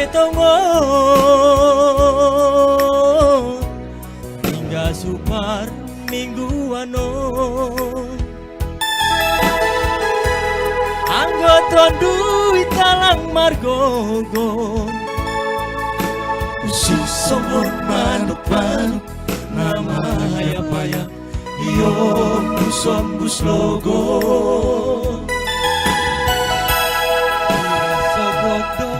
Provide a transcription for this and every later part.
betongo hingga supar mingguano anggota duit talang margogo si somon manuk-manuk nama paya yo buson bus logo sogodo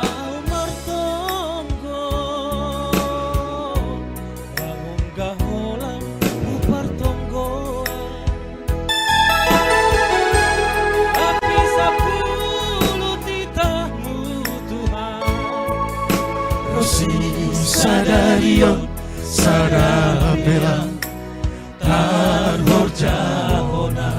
au martonggo bangun gaholan upar tonggoan tapi sepuluh titamu Tuhan Rosi sadario sarabela Tarhorjahona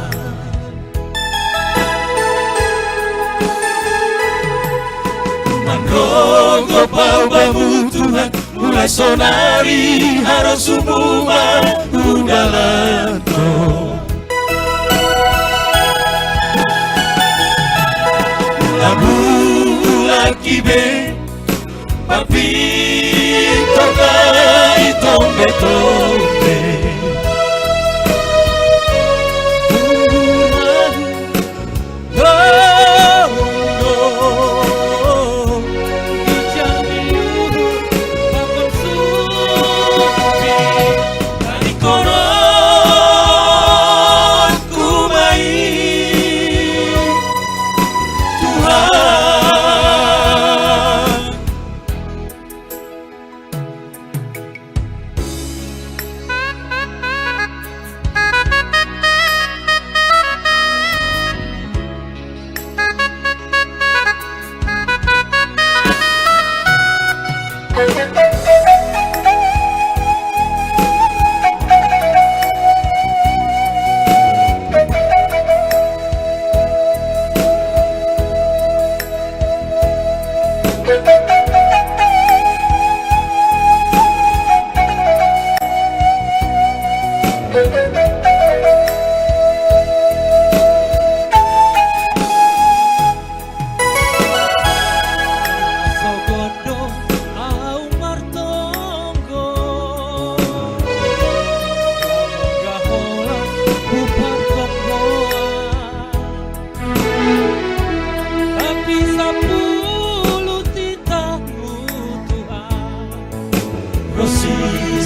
Manrogo paubamu Tuhan mulai sonari harus semua udalanto labu lagi be papi tokai tombe-tombe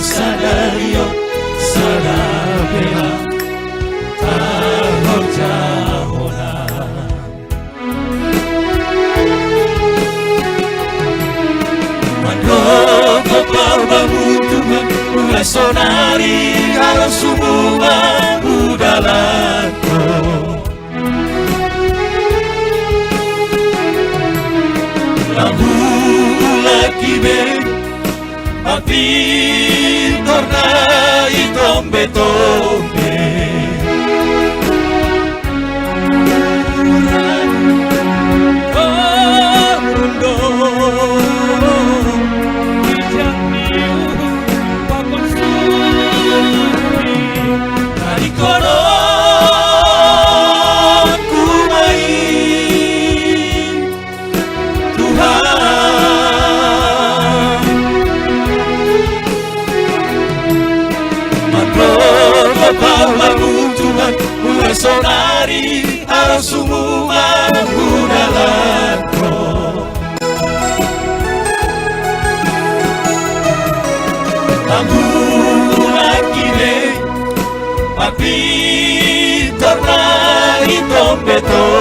Sadario sarabela Tarhorjahona Manrogo paubamu Tuhan mulai sonari harus semua udalanto labu lagi be papi tornai tombe-tombe Korundo Ijamiu Pakon Suri Dari konon kumai Tuhan Paubamu Tuhan mulai sonari harus semua udalanto lambu lagi be papi tornai tombe-tombe